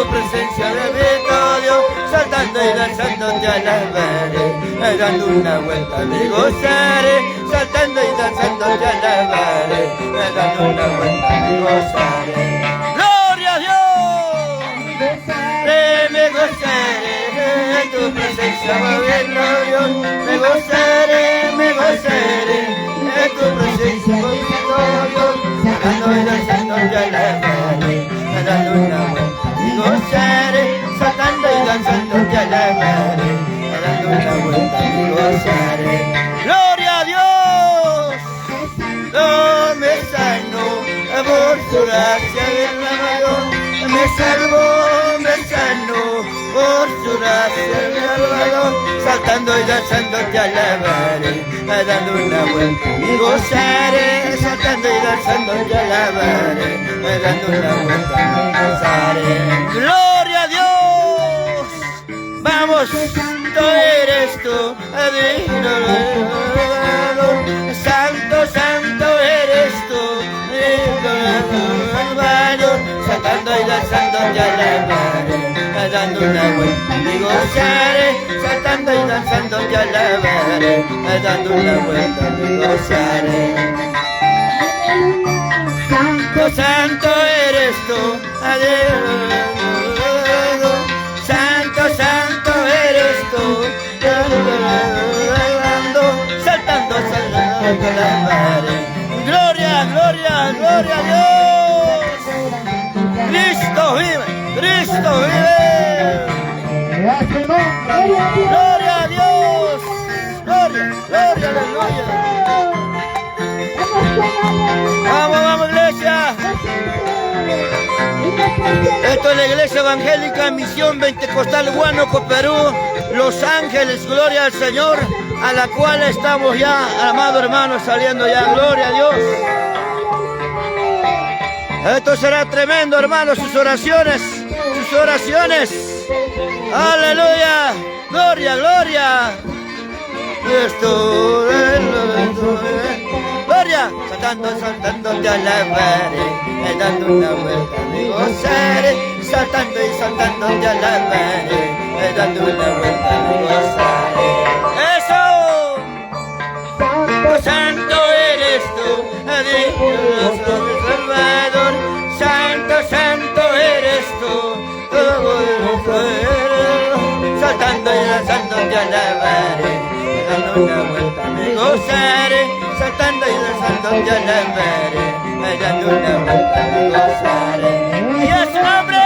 tu presencia bendito Dios, saltando y danzando te alabaré, dando una vuelta me gozaré, saltando y danzando te alabaré, dando una vuelta me gozaré. ¡Gloria a Dios! Me gozaré, en tu presencia moviendo Dios, me gozaré, en tu presencia moviendo Dios, saltando y danzando te alabaré, dando una vuelta me gozaré, saltando y danzando te alabaré, dando una vuelta me gozaré. ¡Gloria a Dios! No me sano por su gracia del Salvador, me salvó, me sanó por su gracia del Salvador, saltando y danzando te alabaré, dando una vuelta me gozaré, saltando y danzando te alabaré, dando una vuelta me gozaré. ¡Gloria a Dios! Vamos, tú eres tú, divino, santo, santo eres tú, saltando y danzando te alabaré, dando una vuelta me gozaré, saltando y danzando te alabaré, dando una vuelta me gozaré. Santo, santo eres tú, santo, santo eres tú, saltando, saltando te alabaré. Gloria, gloria, gloria a Dios. Cristo vive, Cristo vive. Gloria a Dios. Gloria, gloria, aleluya. Vamos, vamos, iglesia. Esto es la iglesia evangélica Misión Pentecostal Huánuco, Perú, Los Ángeles, gloria al Señor, a la cual estamos ya, amado hermano, saliendo ya, gloria a Dios. Esto será tremendo, hermano, sus oraciones, aleluya, gloria, gloria. Esto, gloria, saltando, saltando te alabaré, dando una vuelta me gozaré, saltando y saltando te alabaré, dando una vuelta me gozaré. ¡Eso! Santo eres tú, Dios Salvador, santo, santo eres tú, saltando y danzando te alabaré, dando una vuelta me gozaré, saltando y danzando te alabaré, dando una vuelta me gozaré. Y a su nombre,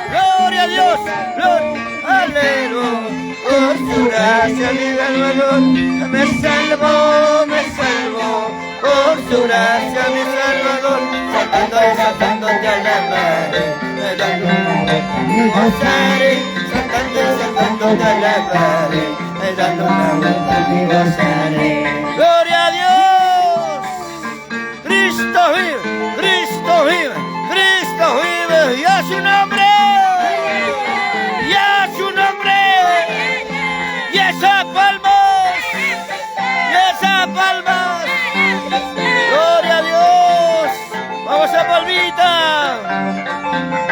gloria a Dios, gloria, aleluya, por su gracia mi Salvador, me salvó, por su gracia mi Salvador, saltando y saltando te alabaré, dando una vuelta me gozaré, saltando y saltando te alabaré, dando una vuelta me gozaré. ¡Gloria a Dios! ¡Cristo vive! ¡Cristo vive! ¡Cristo vive! ¡Y a su nombre! ¡Y a su nombre! ¡Y esa palmas! ¡Y esa palmas! ¡Gloria a Dios! ¡Vamos a palmita!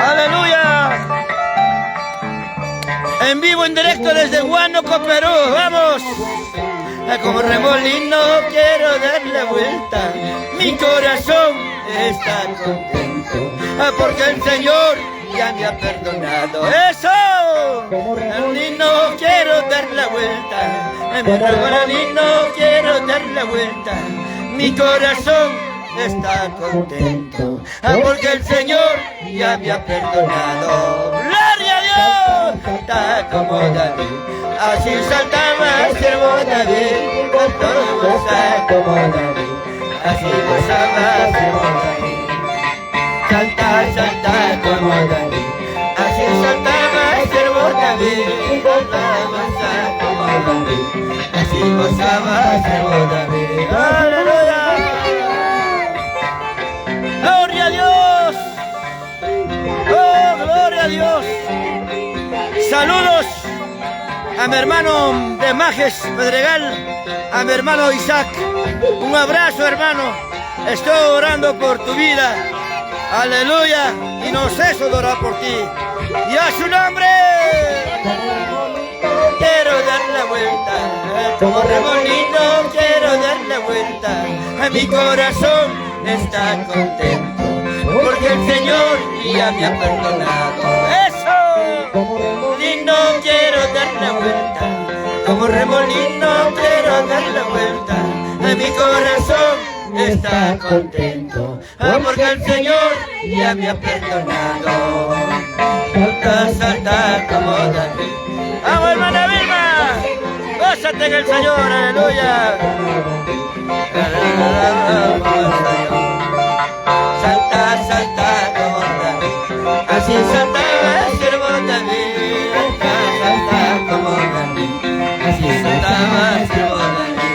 ¡Aleluya! En vivo, en directo desde Huánuco, Perú. ¡Vamos! Como remolino quiero dar la vuelta, mi corazón está contento, porque el Señor ya me ha perdonado. ¡Eso! Remolino quiero dar la vuelta, mi remolino quiero dar la vuelta, mi corazón está contento, porque el Señor ya me ha perdonado. ¡Gloria a Dios! Está como David, así saltaba el siervo David, con todo gozaba como David, así gozaba el siervo David. Salta, salta como David, así saltaba el siervo David, con todo gozaba como David, así gozaba el siervo David. ¡Aleluya! ¡Gloria a Dios! ¡Oh, gloria a Dios! Saludos a mi hermano de Majes Pedregal, a mi hermano Isaac. Un abrazo, hermano. Estoy orando por tu vida. Aleluya. Y no ceso de orar por ti. Y a su nombre quiero dar la vuelta, como remolino quiero dar la vuelta. A mi corazón está contento, porque el Señor ya me ha perdonado. ¡Eso! Y no quiero dar la vuelta, como remolino quiero dar la vuelta. A mi corazón está contento, porque el Señor ya me ha perdonado. Salta, salta como David. ¡Vamos, hermana Vilma! ¡Gózate en el Señor! ¡Aleluya! Salta, salta como David. Así saltaba el siervo David. Salta como David. Así saltaba el siervo David.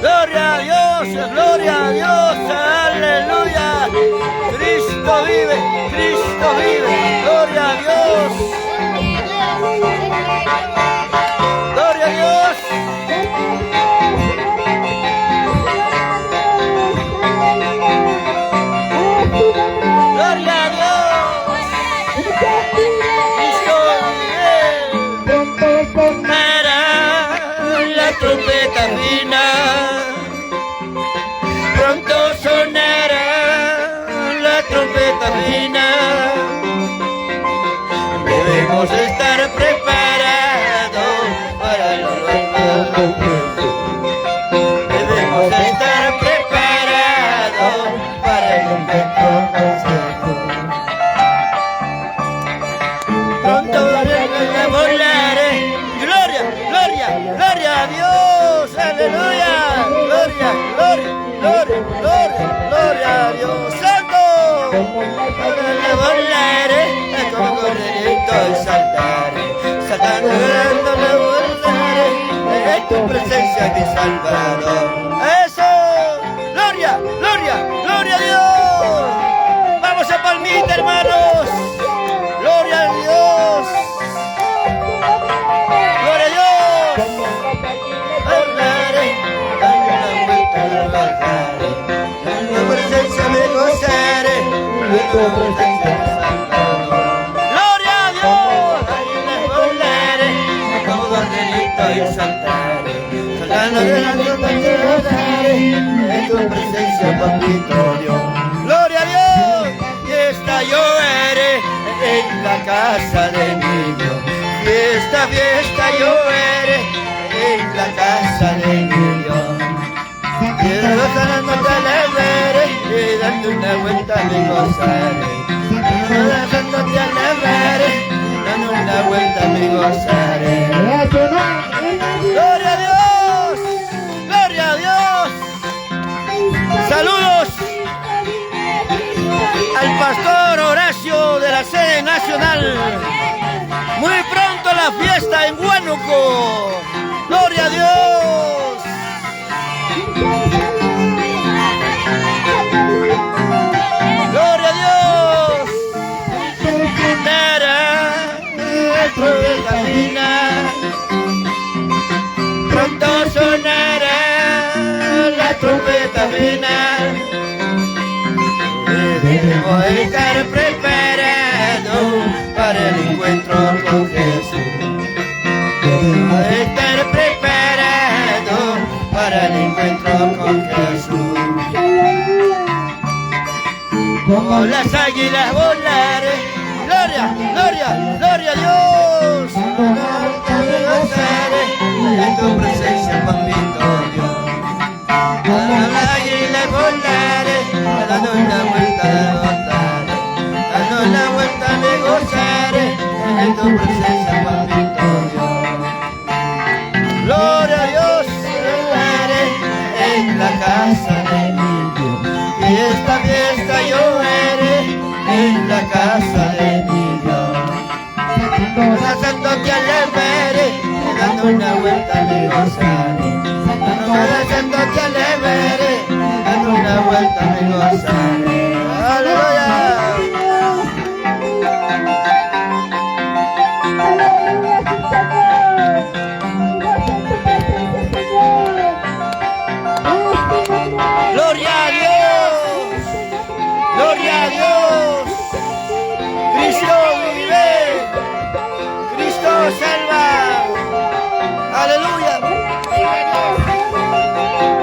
¡Gloria a Dios! ¡Gloria a Dios! ¡Aleluya! ¡Cristo vive! ¡Cristo vive! ¡Gloria a Dios! ¡Gloria a Dios! ¡Gloria a Dios! ¡Cristo vive! Para la trompeta fina, pronto sonará la trompeta fina. Debemos estar preparados para el nuevo. Debemos estar preparados para el nuevo. Pronto volaré. Gloria, gloria, gloria a Dios. Aleluya. Gloria, gloria, gloria, gloria, gloria a Dios. Santo. Volaré como corderito y saltaré, saltando me volaré en tu presencia, mi Salvador. ¡Eso! ¡Gloria, gloria, gloria a Dios! ¡Vamos a palmita, hermanos! ¡Gloria a Dios! ¡Gloria a Dios! Volaré, dando la vuelta, bajaré, en tu presencia me gozaré, en tu presencia me salvaré. ¡Gloria a Dios! Volaré, como corderito y saltaré, saltando de la en tu presencia, papito Dios. ¡Gloria a Dios! Fiesta yo haré en la casa de mi Dios. Fiesta, fiesta yo haré en la casa de mi Dios. Quiero gozar la noche alegre y dando una vuelta me gozaré. Dejándote alegre, dando una vuelta me gozaré. ¡Gloria a Dios! ¡Gloria a Dios! ¡Saludos al pastor Horacio de la sede nacional! Muy pronto la fiesta en Huánuco. ¡Gloria a Dios! ¡Gloria a Dios! Pronto sonará la trompeta final. Debemos estar preparados para el encuentro con Jesús. Debemos estar preparados para el encuentro con Jesús. Como las águilas volaré. Gloria, gloria, gloria a Dios. En tu presencia, papito Dios. Como las águilas volaré, dando una vuelta levantaré, dando una vuelta me gozaré. En tu presencia, papito Dios. Gloria a Dios, volaré en la casa de mi Dios. Fiesta, fiesta yo haré en la casa de mi Dios. Gozándote alegre, dando una vuelta me gozaré. Gozándote alegre, dando una vuelta me gozaré. ¡Aleluya! ¡Gloria a Dios! ¡Gloria a Dios! ¡Cristo vive! Selva. Aleluya.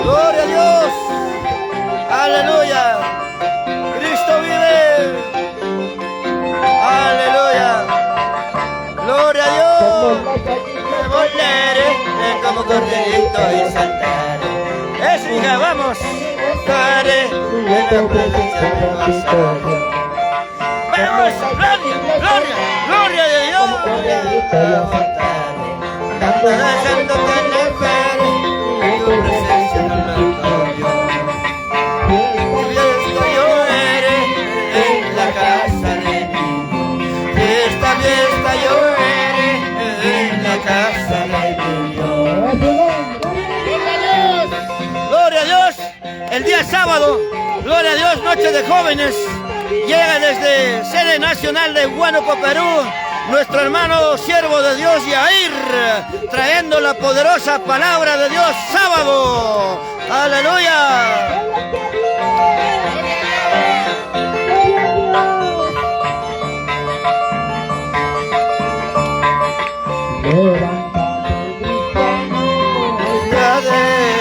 Gloria a Dios. Aleluya. Cristo vive. Aleluya. Gloria a Dios. Me volveré como corderito y saltaré. Eso, hija, vamos. Estaré en la presencia de Dios. Vamos, gloria, gloria, gloria de Dios. Dejándote en la fe, en tu presencia no me cambio. Fiesta yo eré en la casa de Dios. Esta fiesta yo eré en la casa de Dios. Gloria a Dios. El día sábado, gloria a Dios, Noche de Jóvenes. Llega desde sede nacional de Huánuco, Perú, nuestro hermano siervo de Dios, Yair, trayendo la poderosa palabra de Dios sábado. ¡Aleluya!